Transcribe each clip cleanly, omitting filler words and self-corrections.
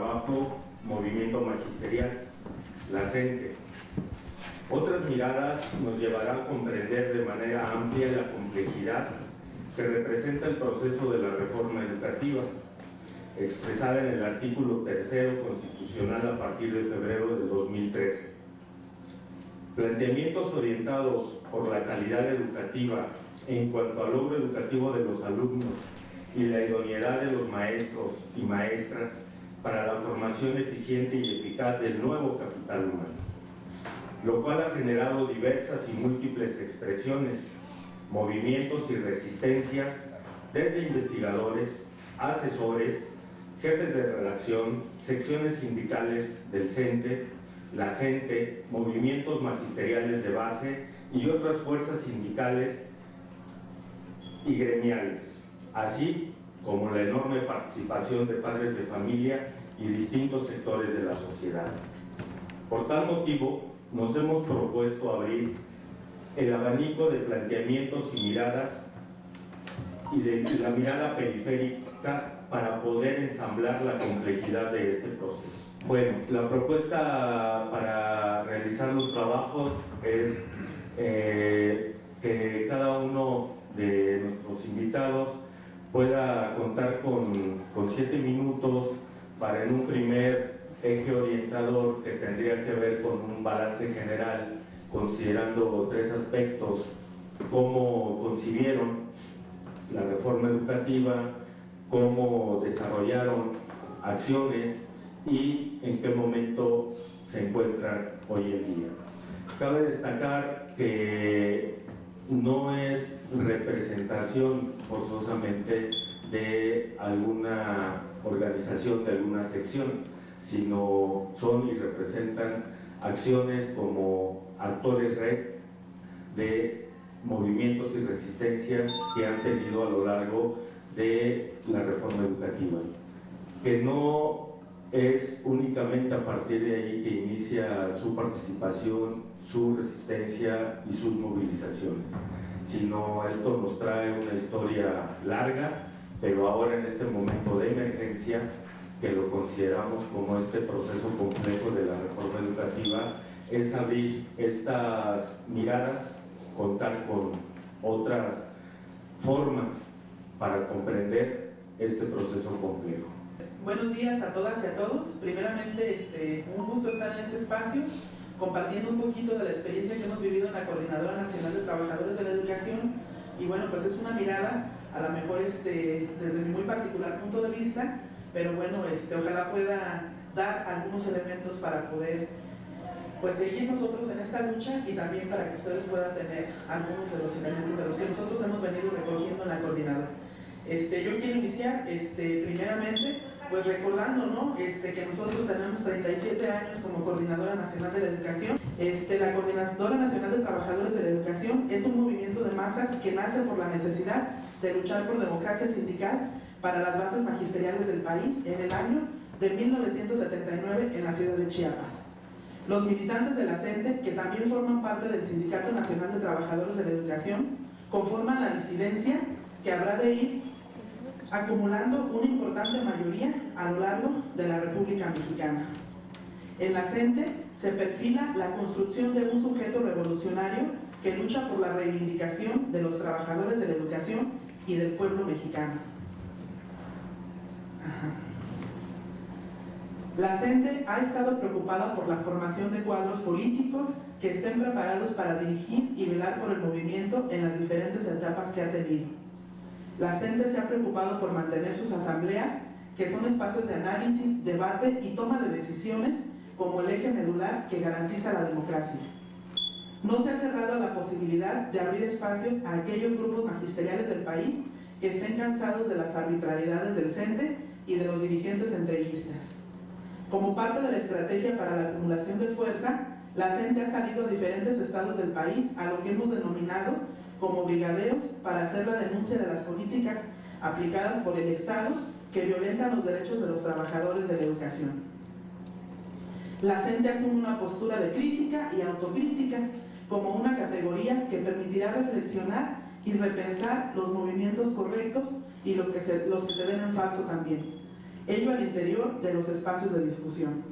trabajo Movimiento Magisterial, la CENTE. Otras miradas nos llevarán a comprender de manera amplia la complejidad que representa el proceso de la reforma educativa, expresada en el artículo 3º constitucional a partir de febrero de 2013. Planteamientos orientados por la calidad educativa en cuanto al logro educativo de los alumnos y la idoneidad de los maestros y maestras para la formación eficiente y eficaz del nuevo capital humano, lo cual ha generado diversas y múltiples expresiones, movimientos y resistencias desde investigadores, asesores, jefes de redacción, secciones sindicales del CENTE, la CENTE, movimientos magisteriales de base y otras fuerzas sindicales y gremiales, así como la enorme participación de padres de familia y distintos sectores de la sociedad. Por tal motivo, nos hemos propuesto abrir el abanico de planteamientos y miradas y de la mirada periférica para poder ensamblar la complejidad de este proceso. Bueno, la propuesta para realizar los trabajos es que cada uno de nuestros invitados pueda contar con 7 minutos para, en un primer eje orientador que tendría que ver con un balance general, considerando 3 aspectos: cómo concibieron la reforma educativa, cómo desarrollaron acciones y en qué momento se encuentran hoy en día. Cabe destacar que no es representación forzosamente de alguna organización, de alguna sección, sino son y representan acciones como actores red de movimientos y resistencias que han tenido a lo largo de la reforma educativa, que no es únicamente a partir de ahí que inicia su participación, su resistencia y sus movilizaciones, sino esto nos trae una historia larga, pero ahora en este momento de emergencia, que lo consideramos como este proceso complejo de la reforma educativa, es abrir estas miradas, contar con otras formas para comprender este proceso complejo. Buenos días a todas y a todos. Primeramente, un gusto estar en este espacio, compartiendo un poquito de la experiencia que hemos vivido en la Coordinadora Nacional de Trabajadores de la Educación. Y bueno, pues es una mirada, a lo mejor desde mi muy particular punto de vista, pero bueno, ojalá pueda dar algunos elementos para poder pues seguir nosotros en esta lucha, y también para que ustedes puedan tener algunos de los elementos de los que nosotros hemos venido recogiendo en la Coordinadora. Yo quiero iniciar primeramente pues recordando, ¿no? Que nosotros tenemos 37 años como Coordinadora Nacional de la Educación. La Coordinadora Nacional de Trabajadores de la Educación es un movimiento de masas que nace por la necesidad de luchar por democracia sindical para las bases magisteriales del país en el año de 1979 en la ciudad de Chiapas. Los militantes de la CENTE, que también forman parte del Sindicato Nacional de Trabajadores de la Educación, conforman la disidencia que habrá de ir acumulando una importante mayoría a lo largo de la República Mexicana. En la CENTE se perfila la construcción de un sujeto revolucionario que lucha por la reivindicación de los trabajadores de la educación y del pueblo mexicano. La CENTE ha estado preocupada por la formación de cuadros políticos que estén preparados para dirigir y velar por el movimiento en las diferentes etapas que ha tenido. La CENTE se ha preocupado por mantener sus asambleas, que son espacios de análisis, debate y toma de decisiones como el eje medular que garantiza la democracia. No se ha cerrado a la posibilidad de abrir espacios a aquellos grupos magisteriales del país que estén cansados de las arbitrariedades del CENTE y de los dirigentes entreguistas. Como parte de la estrategia para la acumulación de fuerza, la CENTE ha salido a diferentes estados del país a lo que hemos denominado como brigadeos para hacer la denuncia de las políticas aplicadas por el Estado que violentan los derechos de los trabajadores de la educación. La CENTE asume una postura de crítica y autocrítica como una categoría que permitirá reflexionar y repensar los movimientos correctos y los que se den en falso también. ello al interior de los espacios de discusión.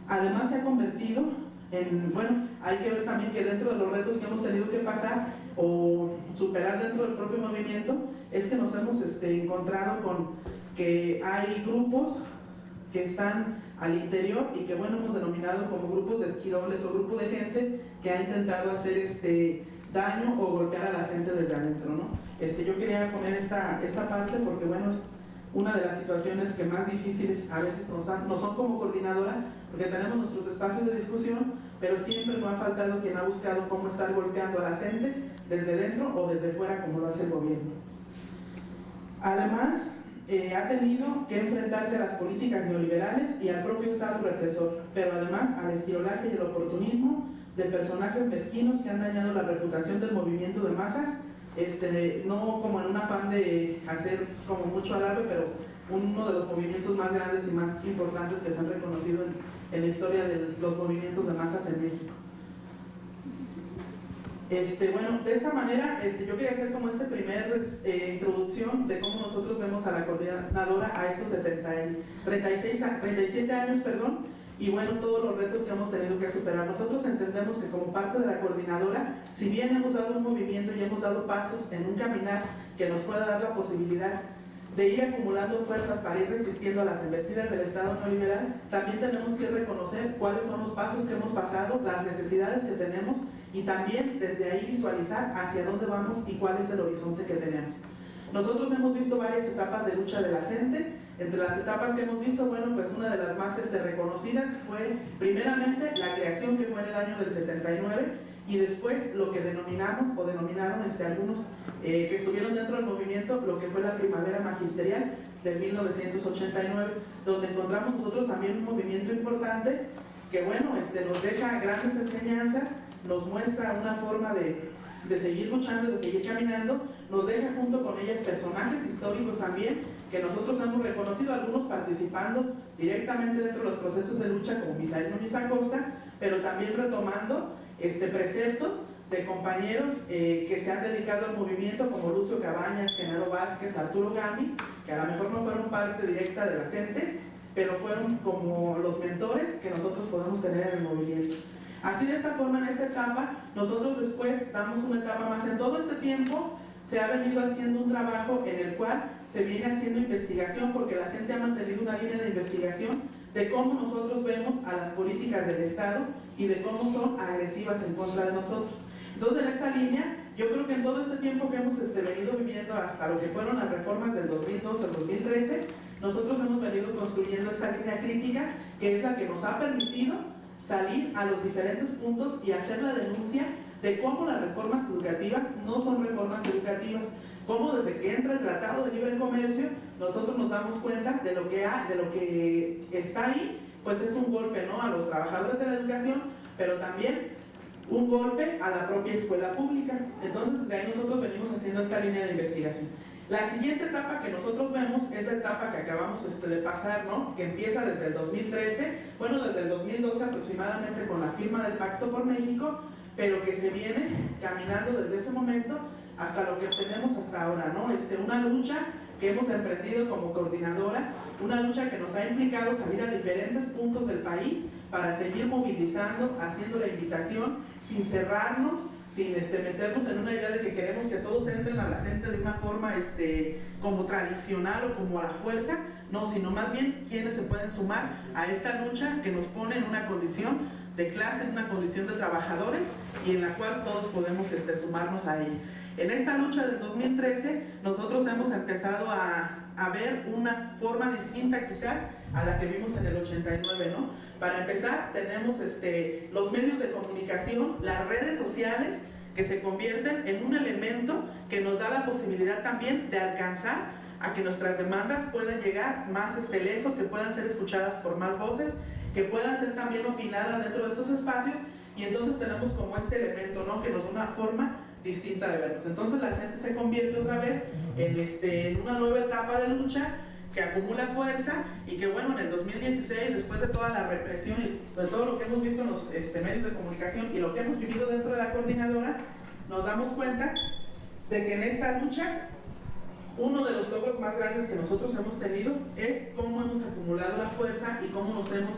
Además se ha convertido en, bueno, hay que ver también que dentro de los retos que hemos tenido que pasar o superar dentro del propio movimiento, es que nos hemos encontrado con que hay grupos que están al interior y que, bueno, hemos denominado como grupos de esquiroles o grupo de gente que ha intentado hacer daño o golpear a la gente desde adentro, ¿no? Yo quería poner esta parte porque, bueno, es una de las situaciones que más difíciles a veces nos son como coordinadora, porque tenemos nuestros espacios de discusión, pero siempre nos ha faltado quien ha buscado cómo estar golpeando a la gente desde dentro o desde fuera, como lo hace el gobierno. Además, ha tenido que enfrentarse a las políticas neoliberales y al propio Estado represor, pero además al esquirolaje y el oportunismo de personajes mezquinos que han dañado la reputación del movimiento de masas, no como en un afán de hacer como mucho alarde, pero uno de los movimientos más grandes y más importantes que se han reconocido en la historia de los movimientos de masas en México. Bueno, de esta manera yo quería hacer como primer introducción de cómo nosotros vemos a la coordinadora a estos 37 años, y bueno, todos los retos que hemos tenido que superar. Nosotros entendemos que como parte de la coordinadora, si bien hemos dado un movimiento y hemos dado pasos en un caminar que nos pueda dar la posibilidad de ir acumulando fuerzas para ir resistiendo a las embestidas del Estado neoliberal, también tenemos que reconocer cuáles son los pasos que hemos pasado, las necesidades que tenemos y también desde ahí visualizar hacia dónde vamos y cuál es el horizonte que tenemos. Nosotros hemos visto varias etapas de lucha de la CENTE. Entre las etapas que hemos visto, bueno, pues una de las más reconocidas fue primeramente la creación, que fue en el año del 79, y después lo que denominaron algunos que estuvieron dentro del movimiento, lo que fue la primavera magisterial del 1989, donde encontramos nosotros también un movimiento importante que, bueno, nos deja grandes enseñanzas, nos muestra una forma de seguir luchando, de seguir caminando, nos deja junto con ellas personajes históricos también, que nosotros hemos reconocido, algunos participando directamente dentro de los procesos de lucha, como Misael Núñez Acosta, pero también retomando preceptos de compañeros que se han dedicado al movimiento, como Lucio Cabañas, Genaro Vázquez, Arturo Gamis, que a lo mejor no fueron parte directa de la CENTE, pero fueron como los mentores que nosotros podemos tener en el movimiento. Así, de esta forma, en esta etapa, nosotros después damos una etapa más. En todo este tiempo se ha venido haciendo un trabajo en el cual se viene haciendo investigación, porque la CENTE ha mantenido una línea de investigación de cómo nosotros vemos a las políticas del Estado y de cómo son agresivas en contra de nosotros. Entonces, en esta línea, yo creo que en todo este tiempo que hemos venido viviendo hasta lo que fueron las reformas del 2012 al 2013, nosotros hemos venido construyendo esta línea crítica, que es la que nos ha permitido salir a los diferentes puntos y hacer la denuncia de cómo las reformas educativas no son reformas educativas, cómo desde que entra el Tratado de Libre Comercio nosotros nos damos cuenta de lo que está ahí, pues es un golpe, ¿no?, a los trabajadores de la educación, pero también un golpe a la propia escuela pública. Entonces, desde ahí nosotros venimos haciendo esta línea de investigación. La siguiente etapa que nosotros vemos es la etapa que acabamos de pasar, ¿no?, que empieza desde el 2013, bueno, desde el 2012 aproximadamente, con la firma del Pacto por México, pero que se viene caminando desde ese momento hasta lo que tenemos hasta ahora, ¿no? Una lucha que hemos emprendido como coordinadora, una lucha que nos ha implicado salir a diferentes puntos del país para seguir movilizando, haciendo la invitación, sin cerrarnos, sin meternos en una idea de que queremos que todos entren a la CENTE de una forma como tradicional o como a la fuerza, no, sino más bien quienes se pueden sumar a esta lucha que nos pone en una condición de clase, en una condición de trabajadores, y en la cual todos podemos sumarnos a ella. En esta lucha del 2013 nosotros hemos empezado a ver una forma distinta quizás a la que vimos en el 89, ¿no? Para empezar, tenemos los medios de comunicación, las redes sociales, que se convierten en un elemento que nos da la posibilidad también de alcanzar a que nuestras demandas puedan llegar más lejos, que puedan ser escuchadas por más voces, que puedan ser también opinadas dentro de estos espacios, y entonces tenemos como elemento, ¿no?, que nos da una forma distinta de vernos. Entonces la CENTE se convierte otra vez en una nueva etapa de lucha que acumula fuerza, y que, bueno, en el 2016, después de toda la represión y de todo lo que hemos visto en los medios de comunicación y lo que hemos vivido dentro de la coordinadora, nos damos cuenta de que en esta lucha Uno de los logros más grandes que nosotros hemos tenido es cómo hemos acumulado la fuerza y cómo nos hemos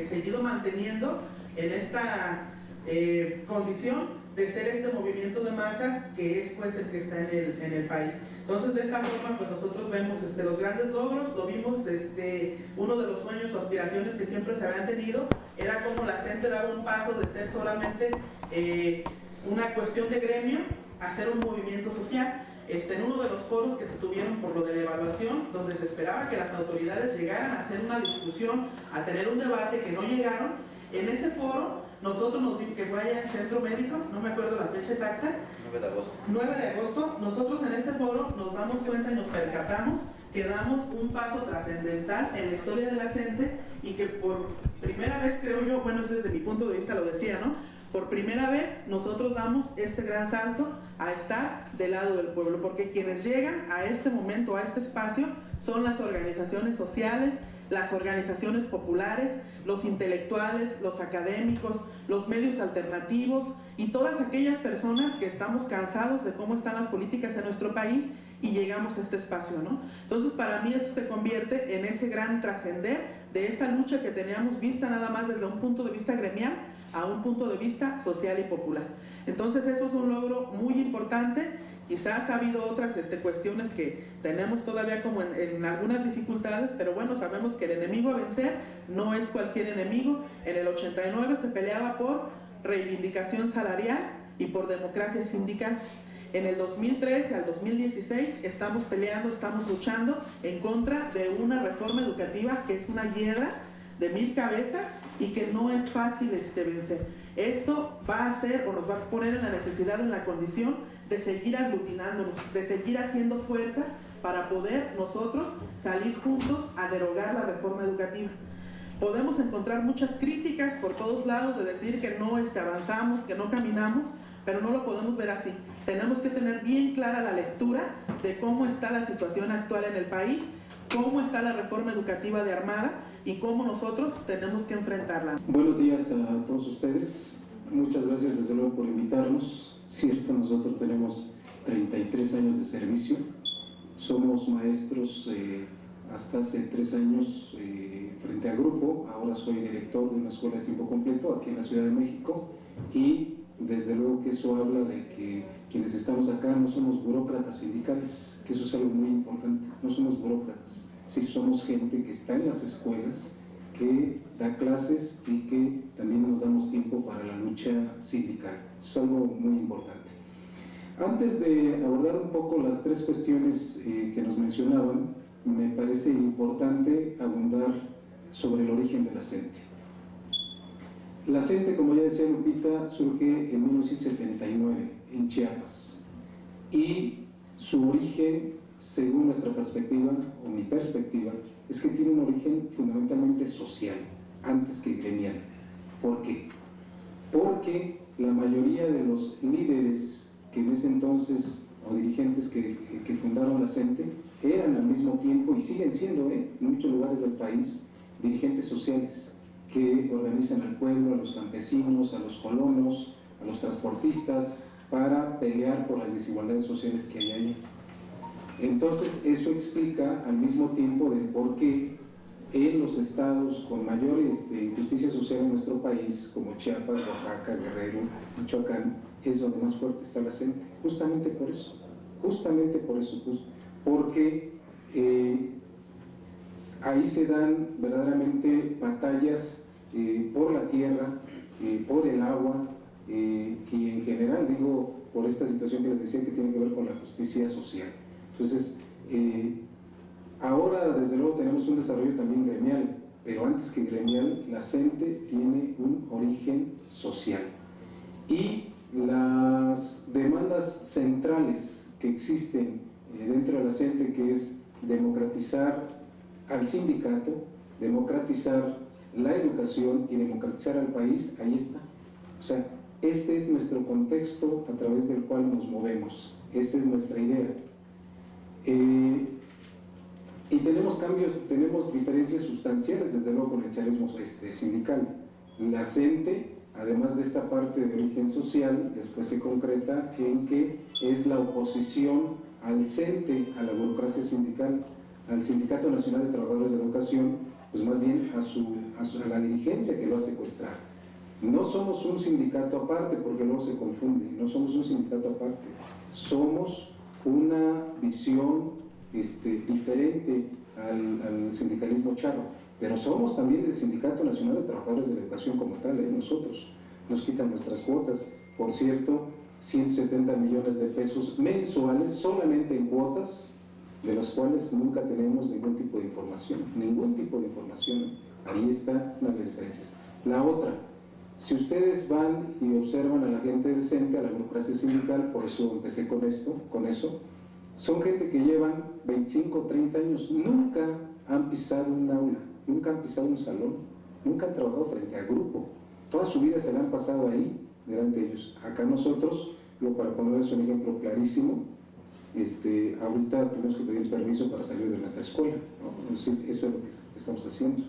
seguido manteniendo en esta condición de ser este movimiento de masas que es pues el que está en el país. Entonces de esta forma pues nosotros vemos los grandes logros, lo vimos, uno de los sueños o aspiraciones que siempre se habían tenido era como la gente daba un paso de ser solamente una cuestión de gremio a ser un movimiento social. En uno de los foros que se tuvieron por lo de la evaluación, donde se esperaba que las autoridades llegaran a hacer una discusión, a tener un debate, que no llegaron, en ese foro nosotros nos vimos, que fue allá en el Centro Médico, no me acuerdo la fecha exacta, 9 de agosto. 9 de agosto, nosotros en este foro nos damos cuenta y nos percatamos que damos un paso trascendental en la historia de la CENTE y que por primera vez, creo yo, bueno, desde mi punto de vista lo decía, ¿no? Por primera vez nosotros damos este gran salto a estar del lado del pueblo, porque quienes llegan a este momento, a este espacio, son las organizaciones sociales, las organizaciones populares, los intelectuales, los académicos, los medios alternativos y todas aquellas personas que estamos cansados de cómo están las políticas en nuestro país y llegamos a este espacio, ¿no? Entonces para mí esto se convierte en ese gran trascender de esta lucha que teníamos vista nada más desde un punto de vista gremial a un punto de vista social y popular. Entonces eso es un logro muy importante. Quizás ha habido otras cuestiones que tenemos todavía como en algunas dificultades, pero bueno, sabemos que el enemigo a vencer no es cualquier enemigo. En el 89 se peleaba por reivindicación salarial y por democracia sindical. En el 2013 al 2016 estamos peleando, estamos luchando en contra de una reforma educativa que es una hiedra de 1000 cabezas y que no es fácil vencer. Esto va a hacer o nos va a poner en la necesidad, en la condición de seguir aglutinándonos, de seguir haciendo fuerza para poder nosotros salir juntos a derogar la reforma educativa. Podemos encontrar muchas críticas por todos lados de decir que no avanzamos, que no caminamos, pero no lo podemos ver así. Tenemos que tener bien clara la lectura de cómo está la situación actual en el país, cómo está la reforma educativa de Armada y cómo nosotros tenemos que enfrentarla. Buenos días a todos ustedes. Muchas gracias desde luego por invitarnos. Cierto, nosotros tenemos 33 años de servicio. Somos maestros hasta hace 3 años frente a grupo. Ahora soy director de una escuela de tiempo completo aquí en la Ciudad de México y desde luego que eso habla de que quienes estamos acá no somos burócratas sindicales, que eso es algo muy importante. No somos burócratas, sí somos gente que está en las escuelas, que da clases y que también nos damos tiempo para la lucha sindical. Eso es algo muy importante. Antes de abordar un poco las 3 cuestiones que nos mencionaban, me parece importante abundar sobre el origen de la CENTE. La CENTE, como ya decía Lupita, surge en 1979 en Chiapas y su origen, según nuestra perspectiva o mi perspectiva, es que tiene un origen fundamentalmente social, antes que gremial. ¿Por qué? Porque la mayoría de los líderes que en ese entonces, o dirigentes que fundaron la CENTE, eran al mismo tiempo, y siguen siendo en muchos lugares del país, dirigentes sociales que organizan al pueblo, a los campesinos, a los colonos, a los transportistas, para pelear por las desigualdades sociales que hay ahí. Entonces eso explica al mismo tiempo de por qué en los estados con mayor injusticia social en nuestro país, como Chiapas, Oaxaca, Guerrero, Michoacán, es donde más fuerte está la CENTE. Justamente por eso, porque ahí se dan verdaderamente batallas por la tierra, por el agua y en general, digo, por esta situación que les decía que tiene que ver con la justicia social. Entonces, ahora desde luego tenemos un desarrollo también gremial, pero antes que gremial, la CENTE tiene un origen social. Y las demandas centrales que existen dentro de la CENTE, que es democratizar al sindicato, democratizar la educación y democratizar al país, ahí está. O sea, este es nuestro contexto a través del cual nos movemos, esta es nuestra idea. Y tenemos cambios, tenemos diferencias sustanciales desde luego con el chavismo sindical. La CENTE, además de esta parte de origen social, después se concreta en que es la oposición al CENTE, a la burocracia sindical, al Sindicato Nacional de Trabajadores de la Educación, pues más bien a la dirigencia que lo ha secuestrado. No somos un sindicato aparte, porque luego se confunde, no somos un sindicato aparte, somos una visión diferente al sindicalismo charro, pero somos también del Sindicato Nacional de Trabajadores de la Educación como tal, nosotros. Nos quitan nuestras cuotas, por cierto, 170 millones de pesos mensuales solamente en cuotas, de las cuales nunca tenemos ningún tipo de información, ahí están las diferencias. La otra, si ustedes van y observan a la gente decente, a la burocracia sindical, por eso empecé con eso, son gente que llevan 25 o 30 años, nunca han pisado un aula, nunca han pisado un salón, nunca han trabajado frente a grupo, toda su vida se la han pasado ahí, delante de ellos. Acá nosotros, para ponerles un ejemplo clarísimo, ahorita tenemos que pedir permiso para salir de nuestra escuela, ¿no? Eso es lo que estamos haciendo.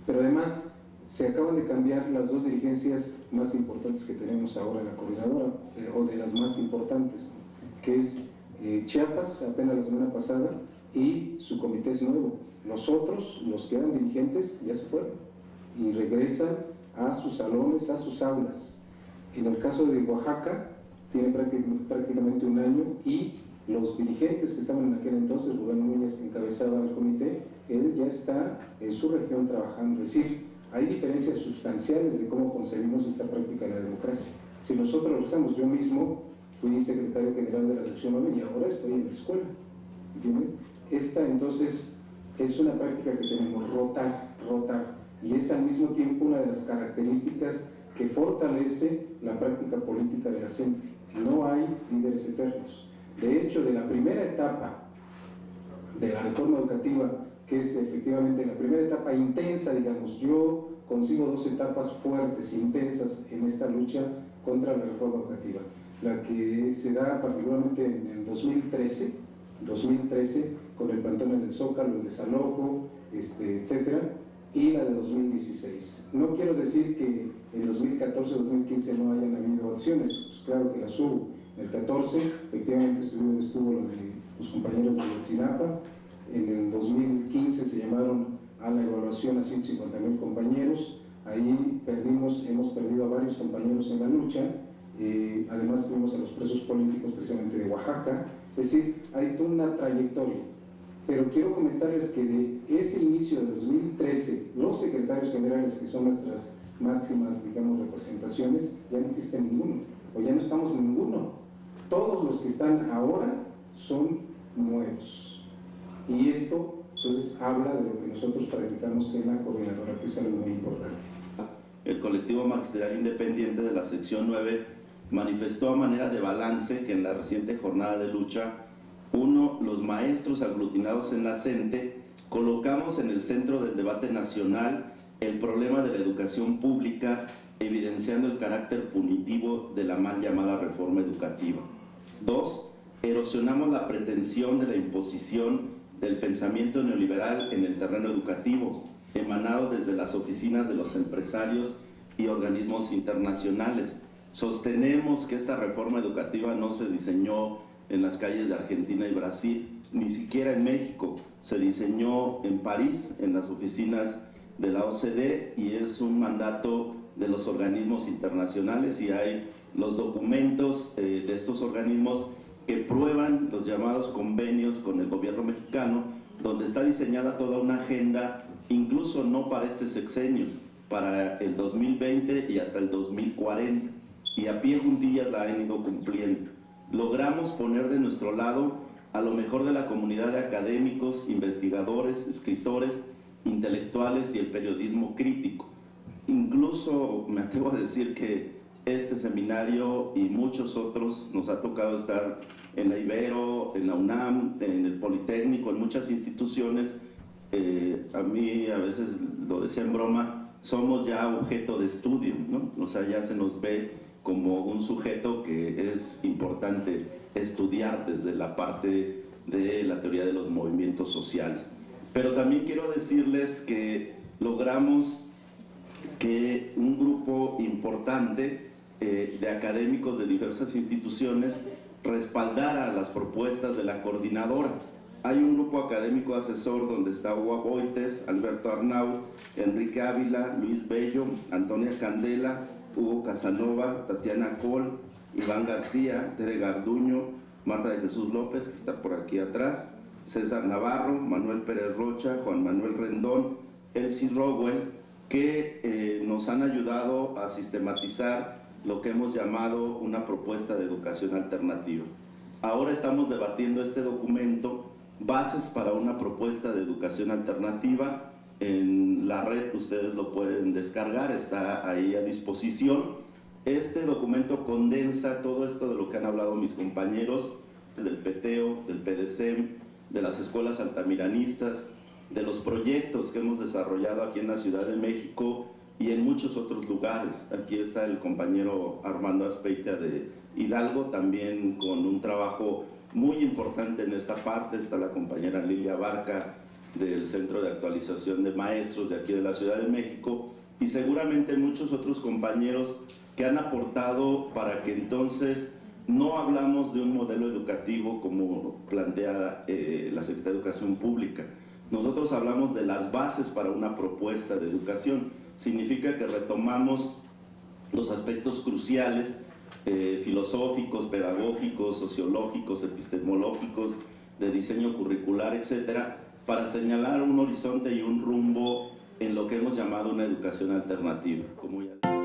Pero además, se acaban de cambiar las dos dirigencias más importantes que tenemos ahora en la coordinadora, o de las más importantes, ¿no? Que es Chiapas, apenas la semana pasada, y su comité es nuevo. Los otros, los que eran dirigentes, ya se fueron y regresan a sus salones, a sus aulas. En el caso de Oaxaca, tiene prácticamente un año, y los dirigentes que estaban en aquel entonces, Rubén Núñez encabezaba el comité, él ya está en su región trabajando. Es decir, hay diferencias sustanciales de cómo concebimos esta práctica de la democracia. Si nosotros regresamos, yo mismo fui secretario general de la sección 9 y ahora estoy en la escuela, ¿entienden? Esta entonces es una práctica que tenemos, rotar, y es al mismo tiempo una de las características que fortalece la práctica política de la gente. No hay líderes eternos. De hecho, de la primera etapa de la reforma educativa, que es efectivamente la primera etapa intensa, digamos, yo consigo dos etapas fuertes, intensas en esta lucha contra la reforma educativa. La que se da particularmente en el 2013, con el plantón en el Zócalo, el desalojo, etcétera, y la de 2016. No quiero decir que en 2014 o 2015 no hayan habido acciones, pues claro que las hubo. En el 14 efectivamente estuvo lo de los compañeros de Ayotzinapa. En el 2015 se llamaron a la evaluación a 150,000 compañeros. Ahí hemos perdido a varios compañeros en la lucha. Además tuvimos a los presos políticos precisamente de Oaxaca. Es decir, hay toda una trayectoria. Pero quiero comentarles que de ese inicio de 2013, los secretarios generales, que son nuestras máximas, digamos, representaciones, ya no existe ninguno, o ya no estamos en ninguno. Todos los que están ahora son nuevos. Y esto, entonces, habla de lo que nosotros practicamos en la coordinadora, que es algo muy importante. El colectivo magisterial independiente de la sección 9 manifestó a manera de balance que en la reciente jornada de lucha, los maestros aglutinados en la CENTE colocamos en el centro del debate nacional el problema de la educación pública, evidenciando el carácter punitivo de la mal llamada reforma educativa. 2. Erosionamos la pretensión de la imposición del pensamiento neoliberal en el terreno educativo, emanado desde las oficinas de los empresarios y organismos internacionales. Sostenemos que esta reforma educativa no se diseñó en las calles de Argentina y Brasil, ni siquiera en México. Se diseñó en París, en las oficinas de la OCDE, y es un mandato de los organismos internacionales, y hay los documentos de estos organismos que prueban los llamados convenios con el gobierno mexicano, donde está diseñada toda una agenda, incluso no para este sexenio, para el 2020 y hasta el 2040, y a pie juntillas la han ido cumpliendo. Logramos poner de nuestro lado a lo mejor de la comunidad de académicos, investigadores, escritores, intelectuales y el periodismo crítico. Incluso me atrevo a decir que este seminario y muchos otros nos ha tocado estar en la Ibero, en la UNAM, en el Politécnico, en muchas instituciones. A mí a veces lo decía en broma, somos ya objeto de estudio, ¿no? O sea, ya se nos ve como un sujeto que es importante estudiar desde la parte de la teoría de los movimientos sociales. Pero también quiero decirles que logramos que un grupo importante de académicos de diversas instituciones respaldara las propuestas de la coordinadora. Hay un grupo académico asesor donde está Hugo Boites, Alberto Arnaud, Enrique Ávila, Luis Bello, Antonia Candela, Hugo Casanova, Tatiana Col, Iván García, Tere Garduño, Marta de Jesús López, que está por aquí atrás, César Navarro, Manuel Pérez Rocha, Juan Manuel Rendón, Elsie Rowell, que nos han ayudado a sistematizar lo que hemos llamado una propuesta de educación alternativa. Ahora estamos debatiendo este documento, Bases para una propuesta de educación alternativa. En la red ustedes lo pueden descargar, está ahí a disposición. Este documento condensa todo esto de lo que han hablado mis compañeros del PTEO, del PDCEM, de las escuelas altamiranistas, de los proyectos que hemos desarrollado aquí en la Ciudad de México y en muchos otros lugares. Aquí está el compañero Armando Azpeitia de Hidalgo, también con un trabajo muy importante en esta parte. Está la compañera Lilia Barca del Centro de Actualización de Maestros de aquí de la Ciudad de México, y seguramente muchos otros compañeros que han aportado para que entonces no hablamos de un modelo educativo como plantea la Secretaría de Educación Pública. Nosotros hablamos de las bases para una propuesta de educación. Significa que retomamos los aspectos cruciales, filosóficos, pedagógicos, sociológicos, epistemológicos, de diseño curricular, etcétera, para señalar un horizonte y un rumbo en lo que hemos llamado una educación alternativa. Como ya...